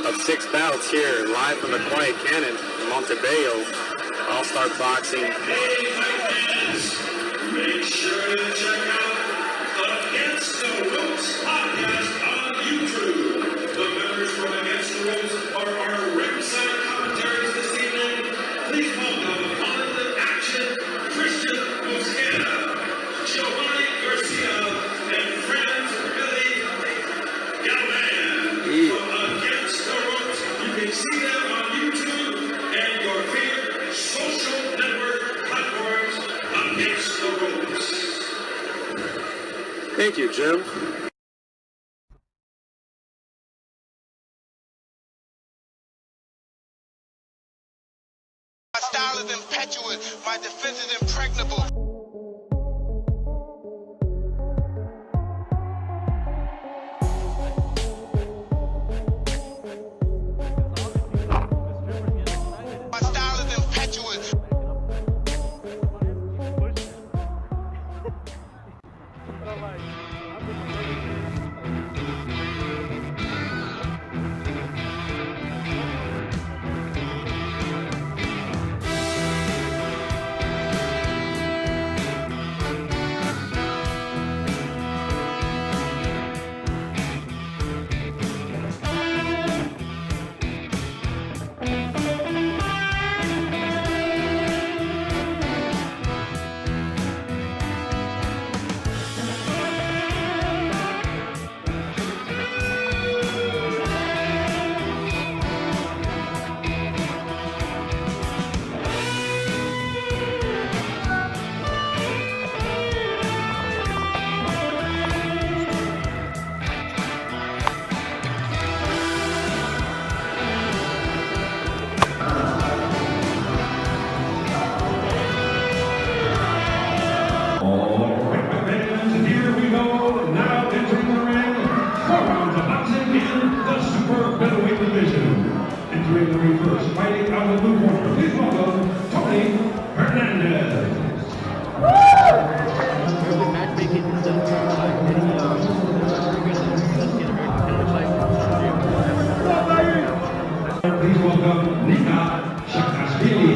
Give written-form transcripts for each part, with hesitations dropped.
of 6 bouts here, live from the Quiet Cannon in Montebello. All-Star Boxing. Make sure to check out Against the Ropes podcast on YouTube. The members from Against the Ropes are our ringside commentaries this evening. Please welcome on the action, Christian Mosqueda, Giovanni Garcia, and friends Billy Galvan. From Against the Ropes, you can see them on YouTube and your favorite social network platforms. Against the Ropes. Thank you, Jim. My style is impetuous, my defense is impregnable. My style is impetuous. Hernandez. Please welcome Sekhniashvili.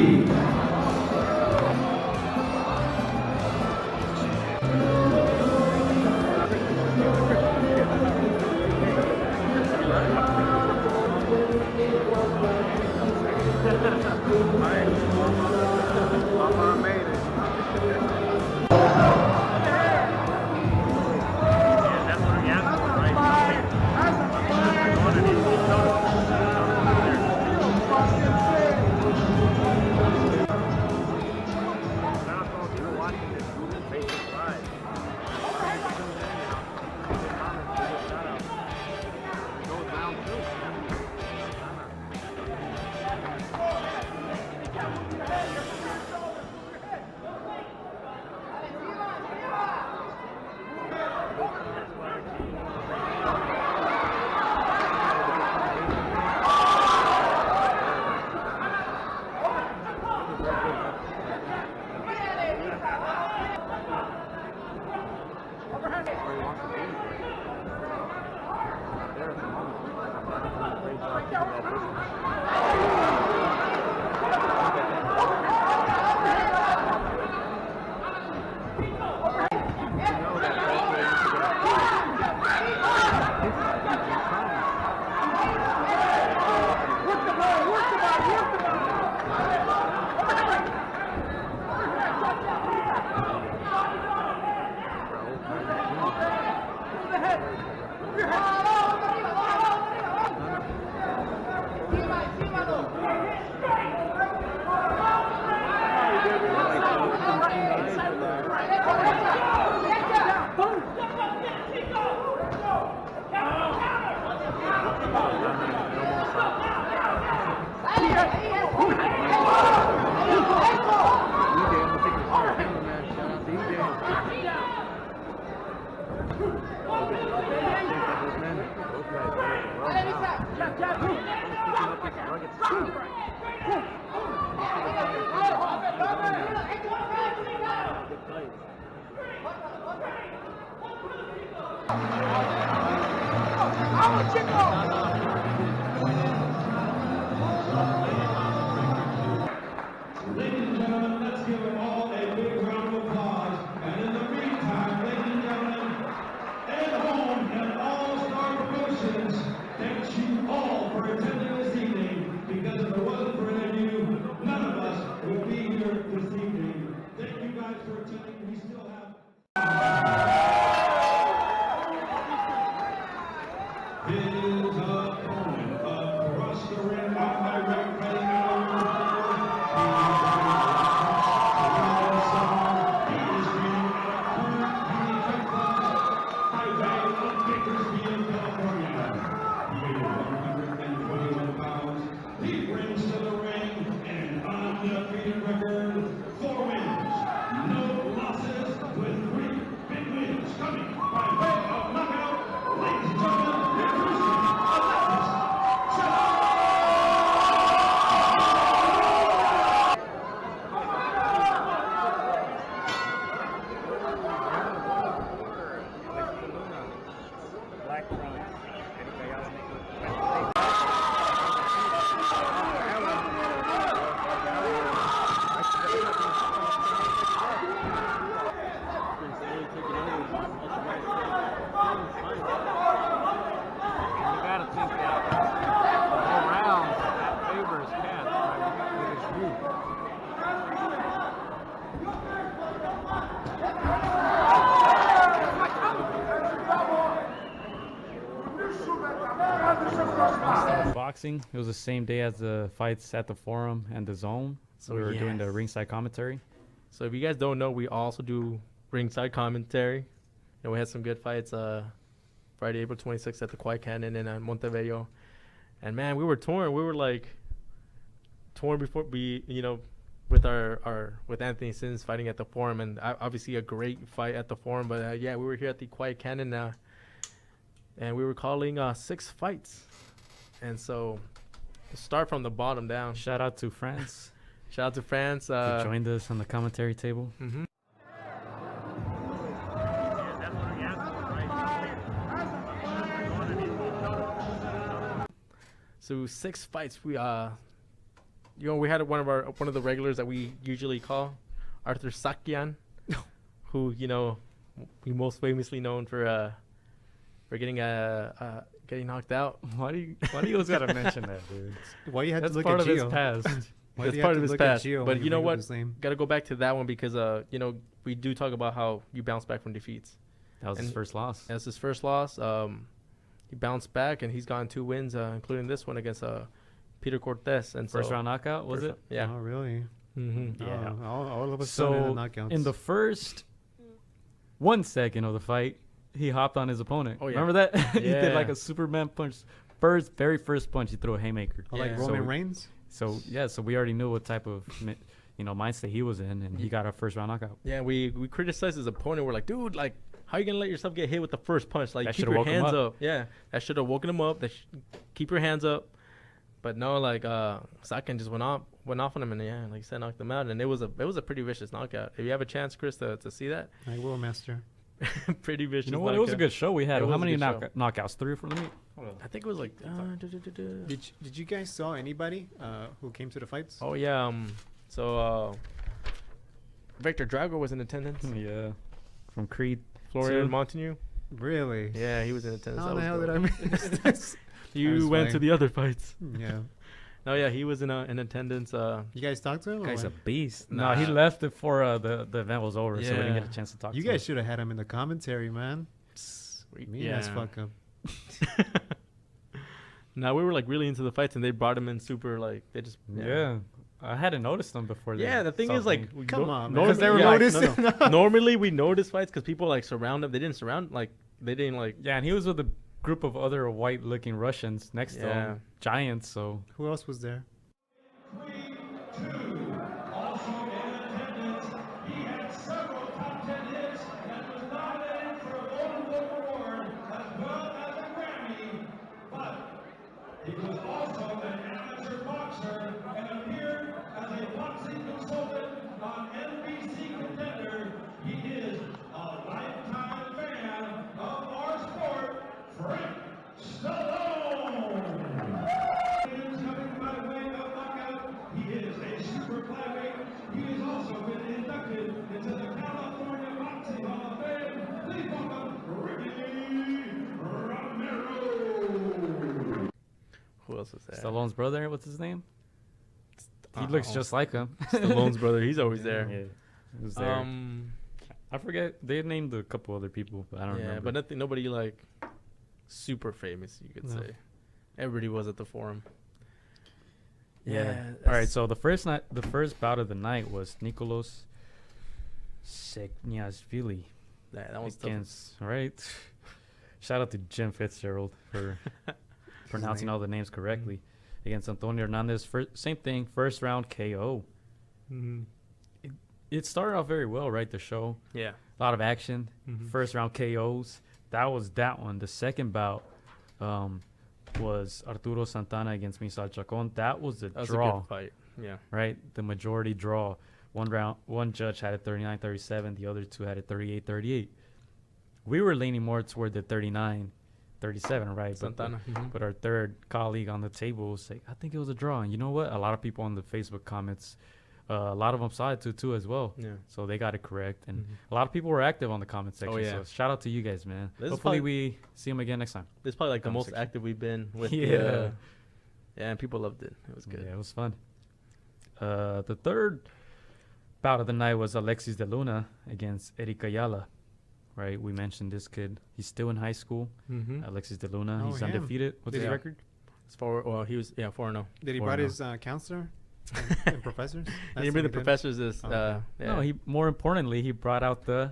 Boxing. It was the same day as the fights at the Forum and the Zone. So we were doing the ringside commentary. So if you guys don't know, we also do ringside commentary. And we had some good fights Friday, April 26th at the Quiet Cannon in Montebello. And, man, we were torn. We were, like, torn before we, with with Anthony Sins fighting at the Forum. And obviously a great fight at the Forum. But, we were here at the Quiet Cannon now. And we were calling 6 fights. And so, start from the bottom down. Shout out to France. Shout out to France. Who joined us on the commentary table. Mm-hmm. So 6 fights. We we had one of the regulars that we usually call, Arthur Saakyan, who we most famously known for getting knocked out. Why do you always gotta mention that, dude? Why you have That's to look part at of his Gio? past. That's part of his past. But you know what? Got Got to go back to that one because we do talk about how you bounce back from defeats. That was his first loss. That's his first loss. He bounced back and he's gotten 2 wins, including this one against Peter Cortez. And First round knockout, was it? Yeah. Oh, really? Mm-hmm. Yeah. All of a sudden, So knockouts. in the first 1 second of the fight, he hopped on his opponent. Oh, yeah. Remember that? He did Yeah. like a Superman punch. Very first punch, he threw a haymaker. like Yeah. Roman So- Reigns. So we already knew what type of mindset he was in, and he got a first round knockout. Yeah, we criticized his opponent. We're like, dude, like, how you gonna let yourself get hit with the first punch? Like, That keep should've your woken him hands up. up. Yeah, that should have woken him up. Keep your hands up. But no, like, Saakyan just went off on him, and like you said, knocked him out. And it was a pretty vicious knockout. If you have a chance, Chris, to see that, I will, master. pretty vicious. You know what? It was a good show we had. It How was a many good show. knockouts? 3 for me. I think it was like. Did you guys saw anybody who came to the fights? Oh yeah. So Victor Drago was in attendance. Yeah, from Creed, Florian Two. Montague. Really? Yeah, he was in attendance. How That the hell was did I dope. miss this? You was went fine. to the other fights. Yeah. No, yeah, he was in attendance. You guys talked to him? or Guy's a what? beast. Nah. No, he left before the event was over, so we didn't get Yeah. a chance to talk. You to guys him. should have had him in the commentary, man. Me as fuck up. Now we were like really into the fights, and they brought him in super like they just Yeah. I hadn't noticed them before. Yeah, the thing is like we Come no- on, man. norm- Because they were yeah, noticing. no. Normally we notice fights because people like surround him. They didn't surround they didn't like. Yeah, and he was with a group of other white-looking Russians next to Yeah. him, giants. So Who else was there? Also in attendance, he had several top 10 hits and was nominated for a Golden Globe Award as well as a Grammy. But he was also an amateur boxer and appeared as a boxing consultant on NBC Contender. He is a lifetime fan of our sport, Frank Stallone. Coming by way of knockout, he is a super flyweight. He has also been inducted into the California Boxing Hall of Fame. Please welcome Ricky Romero. Who else was there? Stallone's brother, what's his name? He looks just like him. Stallone's brother. He's always there. Yeah, he was there. I forget. They named a couple other people, but I don't Yeah, remember. but nobody like super famous. You could No. say. Everybody was at the Forum. Yeah. All right. So the first bout of the night was Nikoloz Sekhniashvili that was tough. against right. Shout out to Jim Fitzgerald for pronouncing all the names correctly against Antonio Hernandez. Same thing. First round KO. Mhm. It started off very well, right? The show. Yeah. A lot of action. Mhm. First round KOs. That was that one. The second bout was Arturo Santana against Misael Chacon. That was a That was draw, a good fight. Yeah. right? The majority draw. One judge had it 39-37. The other two had it 38-38. We were leaning more toward the 39-37, right? Santana. But our third colleague on the table was like, I think it was a draw. And you know what? A lot of people on the Facebook comments, a lot of them saw it too as well. Yeah. So they got it correct. And Mhm. a lot of people were active on the comment section. yeah. So shout out to you guys, man. This is Hopefully probably- we see them again next time. This is probably like the most Conversation. active we've been with. Yeah. Yeah, and people loved it. It was good. Yeah, it was fun. The third bout of the night was Alexis de Luna against Erick Ayala. Right, we mentioned this kid. He's still in high school. Mm-hmm. Alexis de Luna. Oh, He's him. undefeated. What's his Yeah. record? It's 4. Well, he was 4-0. Did he Four brought now. his counselor and professors? He That's didn't bring the what he did? professors this. Okay. No, he more importantly he brought out the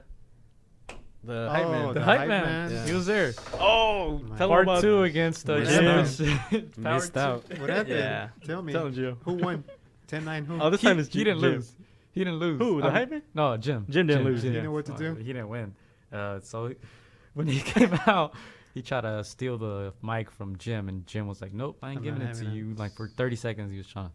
hype Oh, man. the The hype hype man. man. Yeah. He was there. Oh, My tell him Part about 2 against Missed Jim. out. Power Missed 2. out. What happened? Yeah. Tell me. Tell him, Gio. Who won? 10-9 who? Oh, this time it's He didn't Jim. lose. He didn't lose. Who, the hype man? No, Jim. Jim didn't lose, He yeah. knew what to do. He didn't win. So when he came out, he tried to steal the mic from Jim, and Jim was like, "Nope, I ain't I'm giving not it to having it." you." Like for 30 seconds, he was trying to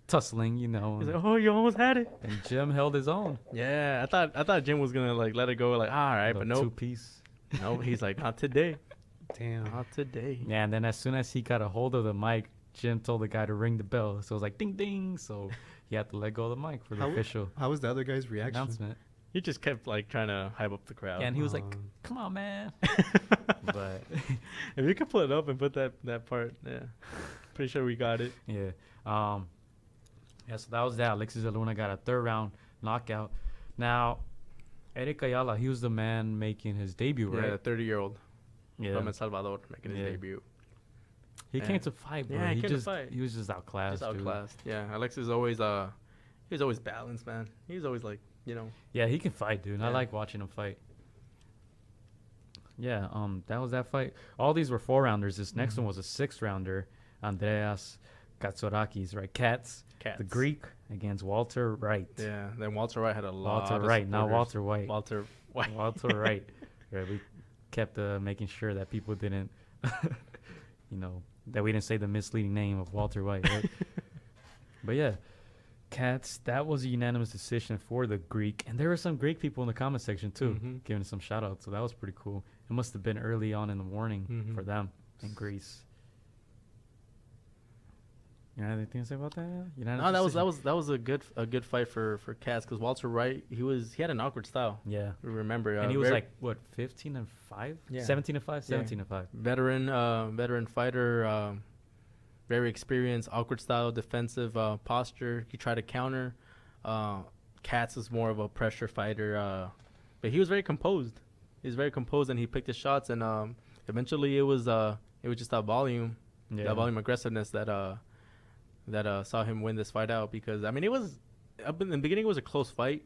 tussling, He's and, like, oh, you almost had it. and Jim held his own. Yeah, I thought Jim was gonna like let it go. Like, all right, but The nope. two-piece. Nope. He's like, not today. Damn. Not today. Yeah, and then as soon as he got a hold of the mic, Jim told the guy to ring the bell. So it was like ding ding. So he had to let go of the mic for the How- official How was the other guy's reaction? announcement. He just kept like trying to hype up the crowd. Yeah, and he was like, Um, "Come on, man." But if you could pull it up and put that part, yeah, pretty sure we got it. yeah, so that was that. Alexis Luna got a third round knockout. Now, Erick Ayala, he was the man making his debut, Yeah, right? the 30-year-old Yeah, from El Salvador making his Yeah. debut. he yeah. came to fight, bro. Yeah, he he came to just fight. he was just outclassed. Just dude. outclassed. Yeah, Alexis always he was always balanced, man. He was always like, you know. Yeah, he can fight, dude. I Yeah. like watching him fight. Yeah, that was that fight. All these were 4-rounders. This next one was a 6-rounder. Andreas Katzourakis, right? Katz, the Cats. Greek against Walter Wright. Yeah. Then Walter Wright had a lot. Walter of Wright, not supporters. Walter White. Walter White. Walter Wright. Right, we kept making sure that people didn't, that we didn't say the misleading name of Walter White, right? But yeah, Katz, that was a unanimous decision for the Greek. And there were some Greek people in the comment section too, Mhm. giving some shout outs. So that was pretty cool. It must have been early on in the morning Mhm. for them in Greece. You have anything to say about that? No, that was a good fight for Cats because Walter Wright he had an awkward style. Yeah. We remember, And he was very like, what, 15-5? Yeah. 17-5? 17-5. veteran fighter, very experienced, awkward style, defensive posture. He tried to counter. Katz is more of a pressure fighter, but he was very composed. He was very composed and he picked his shots. And eventually, it was just that volume, aggressiveness that saw him win this fight out. Because I mean, it was up in the beginning, it was a close fight.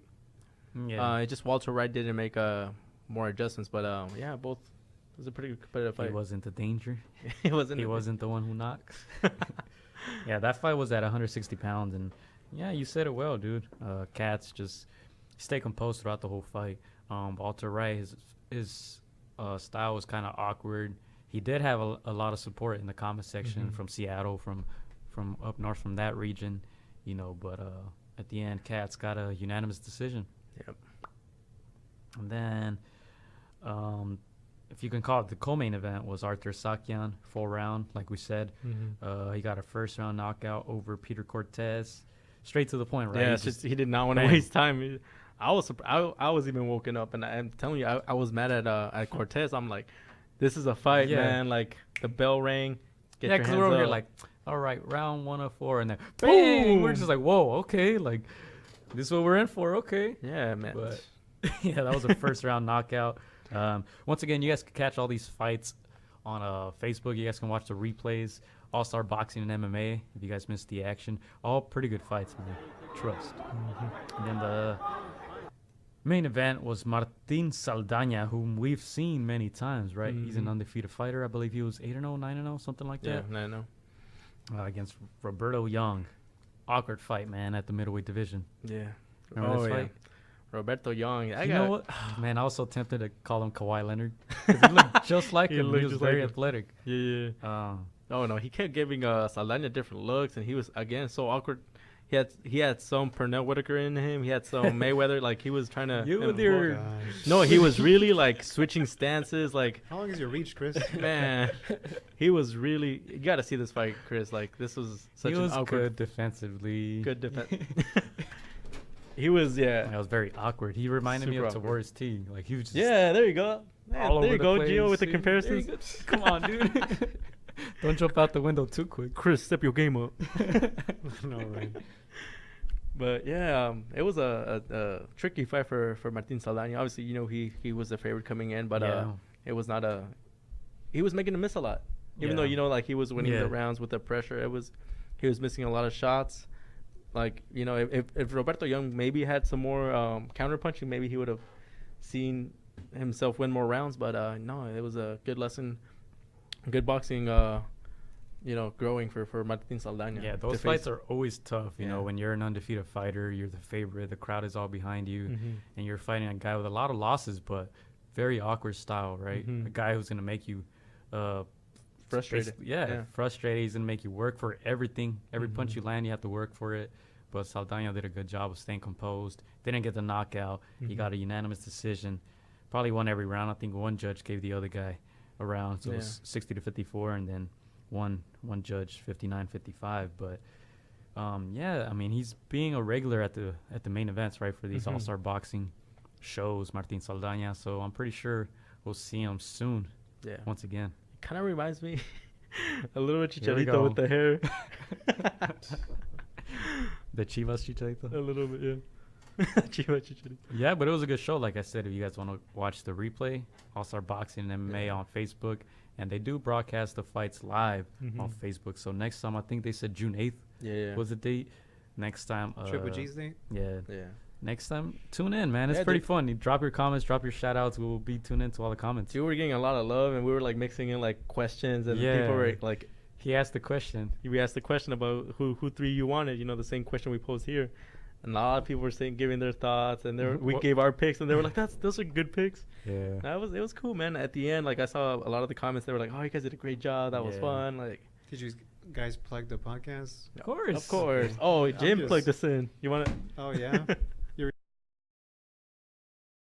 Yeah. It just Walter Wright didn't make more adjustments, but yeah, both. It was a pretty competitive fight. He wasn't the danger. He wasn't. He wasn't the one who knocks. Yeah, that fight was at 160 pounds, and yeah, you said it well, dude. Katz just stay composed throughout the whole fight. Walter Wright, his style was kind of awkward. He did have a lot of support in the comment section from Seattle, from up north, from that region, But at the end, Katz got a unanimous decision. Yep. And then, if you can call it, the co-main event was Arthur Saakyan, full round, like we said. He got a first-round knockout over Peter Cortez, straight to the point, right? Yeah, He it's just- just he did not want to bang. waste time. I was even woken up, and I'm telling you, I was mad at Cortez. I'm like, this is a fight, Yeah. man. Like the bell rang. Get yeah, your because hands we're over here up. like, all right, round 104, and then bang! We're Boom! just like, whoa, okay, like, this is what we're in for, okay. yeah, man. But yeah, that was a first-round knockout. Once again, you guys can catch all these fights on Facebook. You guys can watch the replays. Allstar Boxing and MMA. If you guys missed the action, all pretty good fights, man. Trust. And then the main event was Martin Saldana, whom we've seen many times, right? He's an undefeated fighter. I believe he was 8-0, 9-0, something like yeah, that. I know. Against Roberto Yong. Awkward fight, man, at the middleweight division. Yeah. Remember this fight? Roberto Yong. You know what? Man, I was so tempted to call him Kawhi Leonard. 'Cause he looked just like He him. looked He was just like very him. athletic. Yeah. Oh no, he kept giving Saldana different looks, and he was again so awkward. He had some Pernell Whitaker in him. He had some Mayweather. Like he was trying to. You with your Gosh. No, he was really like switching stances. Like How long is your reach, Chris? man, he was really. You got to see this fight, Chris. Like this was such he an was awkward, good defensively. good defense. He was That was very awkward. He reminded me Super of awkward. Tavares T. Like he was just Yeah, there you go. Yeah, all there over you the go, place. Gio, with the See? comparisons. There you go. Come on, dude. Don't jump out the window too quick. Chris, step your game up. No, right. But yeah, it was a tricky fight for Martin Saldana. Obviously, he was the favorite coming in, but Yeah. it was not a. He was making him miss a lot. Even though Yeah. like he was winning Yeah. the rounds with the pressure, he was missing a lot of shots. Like if Roberto Yong maybe had some more counter punching, maybe he would have seen himself win more rounds. But no, it was a good lesson, good boxing. Growing for Martin Saldana. Yeah, those fights are always tough. You know, when you're an undefeated fighter, you're the favorite, the crowd is all behind you, and you're fighting a guy with a lot of losses, but very awkward style, right? A guy who's going to make you frustrated. Frustrated. He's going to make you work for everything. Every punch you land, you have to work for it. But Saldana did a good job of staying composed. Didn't get the knockout. He got a unanimous decision. Probably won every round. I think one judge gave the other guy a round, so it was 60-54, and then one judge 59-55. But I mean, he's being a regular at the main events, right, for these All-Star boxing shows, Martin Saldana. So I'm pretty sure we'll see him soon. Yeah. Once again. Kind of reminds me a little bit Here we Chicharito go. with the hair. The Chivas Chicharito. A little bit, yeah. Chivas Chicharito. Yeah, but it was a good show. Like I said, if you guys want to watch the replay, All-Star Boxing and MMA on Facebook. And they do broadcast the fights live on Facebook. So next time, I think they said June 8th was the date. Next time. Triple G's date? Yeah. Next time, tune in, man. It's pretty fun. You drop your comments, drop your shout-outs. We'll be tuned into all the comments. Dude, we're getting a lot of love, and we were, like, mixing in, like, questions. And people were, like... He asked the question. We asked the question about who three you wanted. You know, the same question we posed here. And a lot of people were giving their thoughts, and we gave our picks, and they were like, those are good picks. Yeah. It was cool, man. At the end, like, I saw a lot of the comments. They were like, oh, you guys did a great job. That was fun. Like, did you guys plug the podcast? Of course. Of course. Oh, Jim plugged us in. You want to? Oh, yeah?